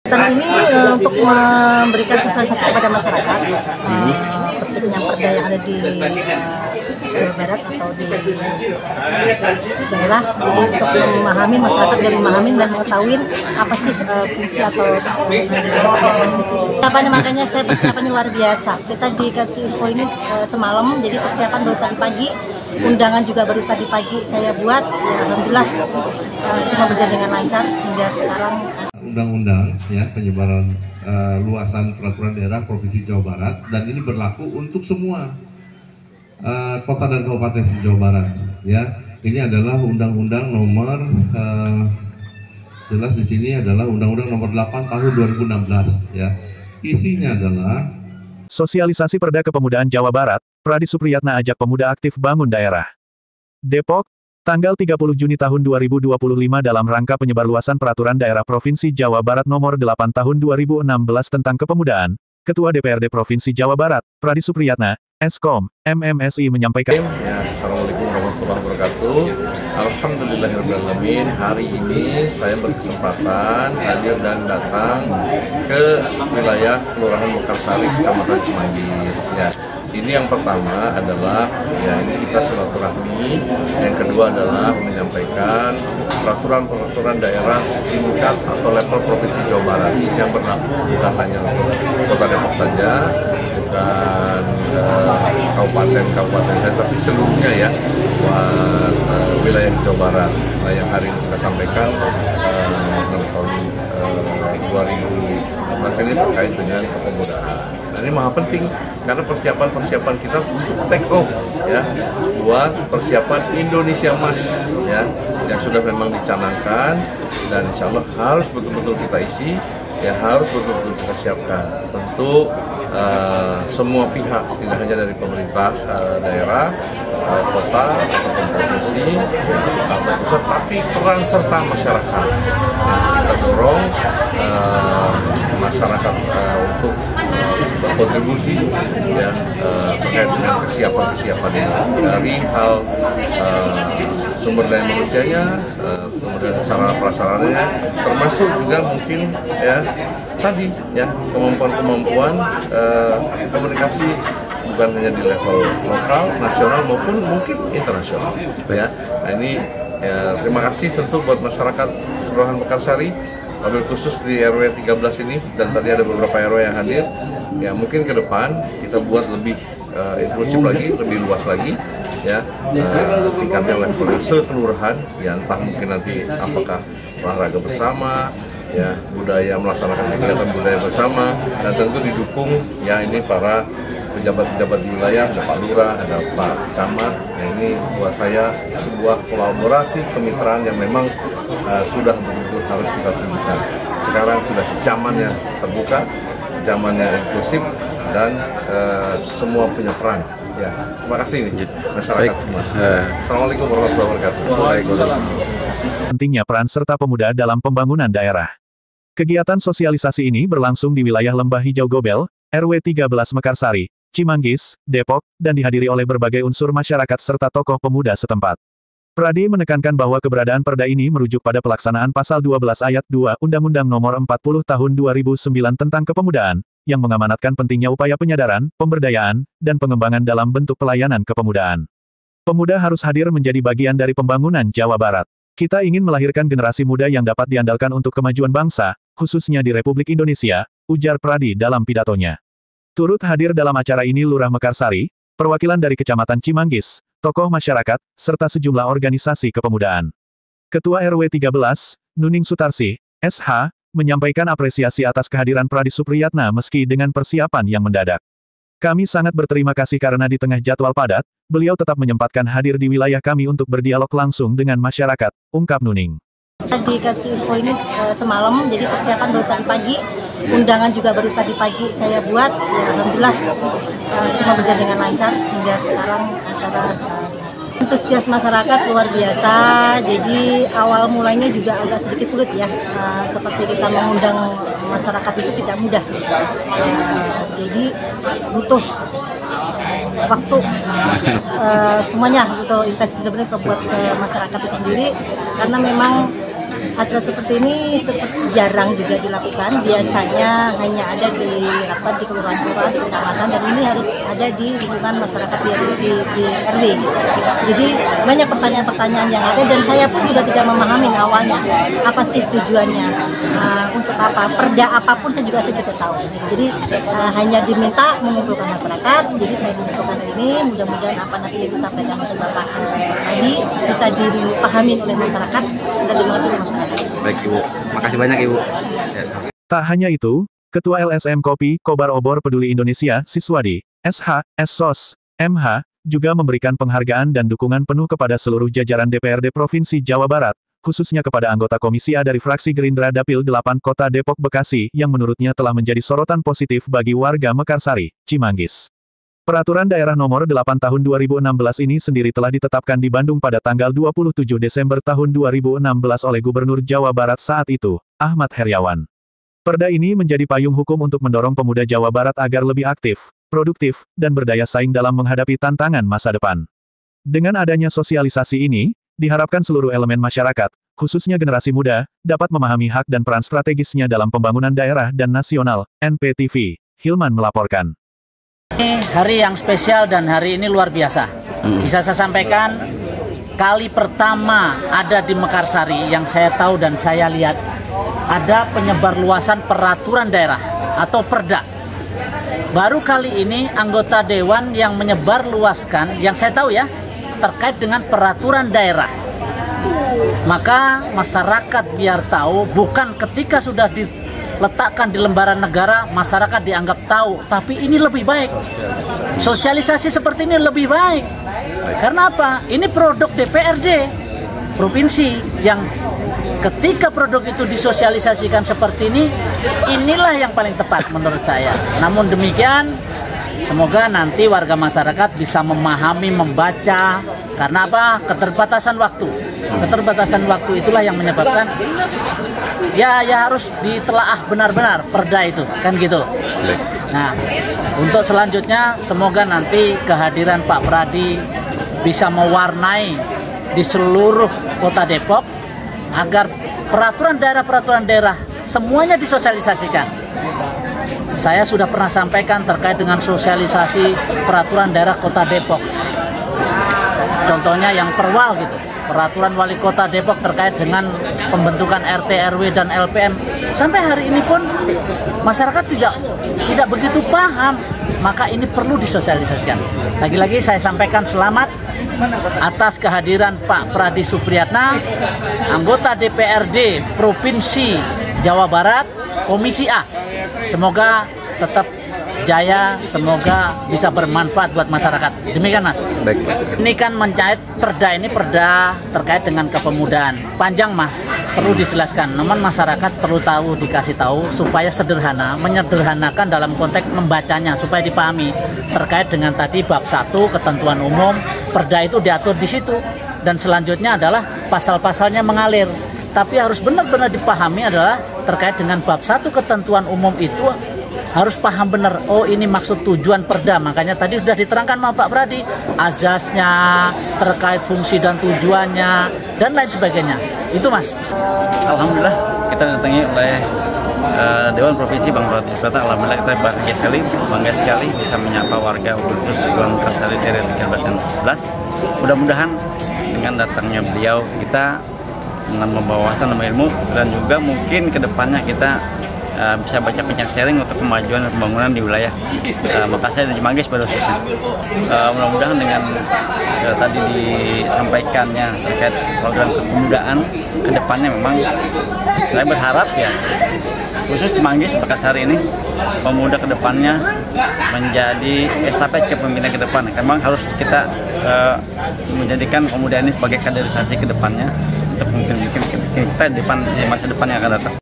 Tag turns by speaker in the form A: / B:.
A: Kegiatan ini untuk memberikan sosialisasi kepada masyarakat pentingnya perda yang ada di Jawa Barat atau di daerah, jadi untuk memahami masyarakat dan memahami dan mengetahui apa sih fungsi atau makanya saya persiapannya luar biasa. Kita dikasih info ini semalam, jadi persiapan baru tadi pagi, undangan juga baru tadi pagi saya buat. Ya, alhamdulillah semua berjalan dengan lancar hingga sekarang.
B: Undang-undang ya penyebaran luasan peraturan daerah Provinsi Jawa Barat, dan ini berlaku untuk semua kota dan kabupaten Jawa Barat ya. Ini adalah undang-undang nomor jelas di sini adalah Undang-Undang nomor 8 tahun 2016 ya. Isinya adalah
C: sosialisasi Perda Kepemudaan Jawa Barat. Pradi Supriyatna ajak pemuda aktif bangun daerah. Depok, tanggal 30 Juni tahun 2025 dalam rangka penyebarluasan Peraturan Daerah Provinsi Jawa Barat Nomor 8 Tahun 2016 tentang Kepemudaan, Ketua DPRD Provinsi Jawa Barat, Pradi Supriyatna, Eskom, MMSI menyampaikan.
D: Ya, Assalamualaikum warahmatullahi wabarakatuh. Alhamdulillahirrahmanirrahim. Hari ini saya berkesempatan hadir dan datang ke wilayah Kelurahan Mekarsari, Kecamatan Cimanggis. Ya. Ini yang pertama adalah ya ini kita silaturahmi, yang kedua adalah menyampaikan peraturan daerah tingkat atau level Provinsi Jawa Barat yang berlaku bukan hanya untuk Kota Depok saja, bukan kabupaten saja, tapi seluruhnya ya buat wilayah Jawa Barat. Nah, yang hari ini kita sampaikan tahun 2016 ini terkait dengan kepemudaan. Nah, ini maha penting karena persiapan kita untuk take off ya, buat persiapan Indonesia Emas ya, yang sudah memang dicanangkan dan insya Allah harus betul-betul kita isi ya, harus betul-betul kita siapkan. Tentu semua pihak, tidak hanya dari pemerintah daerah, kota, ataupun provinsi, atau pusat, tapi peran serta masyarakat. Kita dorong masyarakat untuk berkontribusi ya terkait dengan kesiapan ini, dari hal sumber daya manusianya, kemudian sarana prasarananya, termasuk juga mungkin ya tadi ya kemampuan komunikasi bukan hanya di level lokal, nasional maupun mungkin internasional ya. Nah, ini ya, terima kasih tentu buat masyarakat Kelurahan Mekarsari, wabil khusus di RW 13 ini, dan tadi ada beberapa RW yang hadir. Ya mungkin ke depan kita buat lebih inklusif lagi, lebih luas lagi ya, tingkatnya levelnya sekelurahan ya, entah mungkin nanti apakah olahraga bersama ya, budaya, melaksanakan kegiatan budaya bersama, dan tentu didukung ya ini para pejabat-pejabat di wilayah, ada Pak Lurah, ada Pak Camat. Nah, ini buat saya sebuah kolaborasi kemitraan yang memang sudah betul-betul harus kita tunjukkan. Sekarang sudah zamannya terbuka, zamannya inklusif, dan semua punya peran. Ya, terima kasih nih masyarakat semua. Assalamualaikum warahmatullahi wabarakatuh. Waalaikumsalam.
C: Pentingnya peran serta pemuda dalam pembangunan daerah. Kegiatan sosialisasi ini berlangsung di wilayah Lembah Hijau Gobel, RW 13 Mekarsari, Cimanggis, Depok, dan dihadiri oleh berbagai unsur masyarakat serta tokoh pemuda setempat. Pradi menekankan bahwa keberadaan perda ini merujuk pada pelaksanaan Pasal 12 Ayat 2 Undang-Undang Nomor 40 Tahun 2009 tentang Kepemudaan, yang mengamanatkan pentingnya upaya penyadaran, pemberdayaan, dan pengembangan dalam bentuk pelayanan kepemudaan. Pemuda harus hadir menjadi bagian dari pembangunan Jawa Barat. Kita ingin melahirkan generasi muda yang dapat diandalkan untuk kemajuan bangsa, khususnya di Republik Indonesia, ujar Pradi dalam pidatonya. Turut hadir dalam acara ini Lurah Mekarsari, perwakilan dari Kecamatan Cimanggis, tokoh masyarakat, serta sejumlah organisasi kepemudaan. Ketua RW 13, Nuning Sutarsi, SH, menyampaikan apresiasi atas kehadiran Pradi Supriyatna meski dengan persiapan yang mendadak. Kami sangat berterima kasih karena di tengah jadwal padat, beliau tetap menyempatkan hadir di wilayah kami untuk berdialog langsung dengan masyarakat, ungkap Nuning.
A: Tadi dikasih info ini semalam, jadi persiapan baru tadi pagi, undangan juga baru tadi pagi saya buat. Ya, alhamdulillah semua berjalan dengan lancar hingga sekarang. Acara antusias masyarakat luar biasa. Jadi awal mulanya juga agak sedikit sulit ya, seperti kita mengundang masyarakat itu tidak mudah. Jadi butuh waktu semuanya gitu, intens benar-benar buat masyarakat itu sendiri, karena memang acara seperti ini jarang juga dilakukan. Biasanya hanya ada di kelurahan-kelurahan, di kecamatan, dan ini harus ada di lingkungan masyarakat di RW. Jadi banyak pertanyaan-pertanyaan yang ada, dan saya pun juga tidak memahami awalnya apa sih tujuannya, untuk apa, perda apapun saya juga tidak tahu. Jadi hanya diminta mengumpulkan masyarakat. Jadi saya mengumpulkan ini, mudah-mudahan apa nanti yang disampaikan oleh Bapak tadi bisa dipahami oleh masyarakat, bisa dimengerti oleh masyarakat.
E: Baik Ibu, makasih banyak Ibu.
C: Tak hanya itu, Ketua LSM Kopi, Kobar Obor Peduli Indonesia, Siswadi, SH, SSOS, MH, juga memberikan penghargaan dan dukungan penuh kepada seluruh jajaran DPRD Provinsi Jawa Barat, khususnya kepada anggota Komisi A dari fraksi Gerindra Dapil 8 Kota Depok Bekasi, yang menurutnya telah menjadi sorotan positif bagi warga Mekarsari, Cimanggis. Peraturan Daerah Nomor 8 Tahun 2016 ini sendiri telah ditetapkan di Bandung pada tanggal 27 Desember tahun 2016 oleh Gubernur Jawa Barat saat itu, Ahmad Heriawan. Perda ini menjadi payung hukum untuk mendorong pemuda Jawa Barat agar lebih aktif, produktif, dan berdaya saing dalam menghadapi tantangan masa depan. Dengan adanya sosialisasi ini, diharapkan seluruh elemen masyarakat, khususnya generasi muda, dapat memahami hak dan peran strategisnya dalam pembangunan daerah dan nasional. NPTV, Hilman melaporkan.
F: Ini hari yang spesial dan hari ini luar biasa. Bisa saya sampaikan, kali pertama ada di Mekarsari yang saya tahu dan saya lihat, ada penyebar luasan peraturan daerah atau perda. Baru kali ini anggota dewan yang menyebar luaskan, yang saya tahu ya, terkait dengan peraturan daerah. Maka masyarakat biar tahu, bukan ketika sudah diletakkan di lembaran negara, masyarakat dianggap tahu, tapi ini lebih baik. Sosialisasi seperti ini lebih baik. Karena apa? Ini produk DPRD provinsi yang ketika produk itu disosialisasikan seperti ini, inilah yang paling tepat menurut saya. Namun demikian, semoga nanti warga masyarakat bisa memahami, membaca. Karena apa? Keterbatasan waktu. Keterbatasan waktu itulah yang menyebabkan ya harus ditelaah benar-benar perda itu, kan gitu. Nah, untuk selanjutnya semoga nanti kehadiran Pak Pradi bisa mewarnai di seluruh kota Depok agar peraturan daerah semuanya disosialisasikan. Saya sudah pernah sampaikan terkait dengan sosialisasi peraturan daerah kota Depok. Contohnya yang perwal gitu, peraturan wali kota Depok terkait dengan pembentukan RT, RW, dan LPM. Sampai hari ini pun masyarakat tidak begitu paham, maka ini perlu disosialisasikan. Lagi-lagi saya sampaikan selamat atas kehadiran Pak Pradi Supriyatna, anggota DPRD Provinsi Jawa Barat, Komisi A. Semoga tetap jaya, semoga bisa bermanfaat buat masyarakat. Demikian Mas.
E: Baik.
F: Ini kan mencait perda terkait dengan kepemudaan. Panjang Mas, perlu dijelaskan. Namun masyarakat perlu tahu, dikasih tahu supaya sederhana, menyederhanakan dalam konteks membacanya supaya dipahami. Terkait dengan tadi bab 1 ketentuan umum, perda itu diatur di situ, dan selanjutnya adalah pasal-pasalnya mengalir. Tapi harus benar-benar dipahami adalah terkait dengan bab 1 ketentuan umum itu harus paham benar, oh ini maksud tujuan perda. Makanya tadi sudah diterangkan sama Pak Pradi, azasnya, terkait fungsi dan tujuannya, dan lain sebagainya. Itu Mas.
G: Alhamdulillah kita didatangi oleh Dewan Provinsi Bang Pradi Supriyatna. Alhamdulillah kita bahagia sekali, bangga sekali bisa menyapa warga khusus Dewan Mekarsari dari 13. Mudah-mudahan dengan datangnya beliau kita dengan membawa wawasan dan ilmu, dan juga mungkin kedepannya kita bisa banyak sharing untuk kemajuan dan pembangunan di wilayah Mekarsari dan Cimanggis pada khususnya. Mudah-mudahan dengan tadi disampaikannya terkait program kepemudaan, kedepannya memang saya berharap ya khusus Cimanggis Mekarsari ini pemuda kedepannya menjadi estafet kepemimpinan ke depan. Memang harus kita menjadikan pemuda ini sebagai kaderisasi ke depannya untuk mungkin kita di masa depan yang akan datang.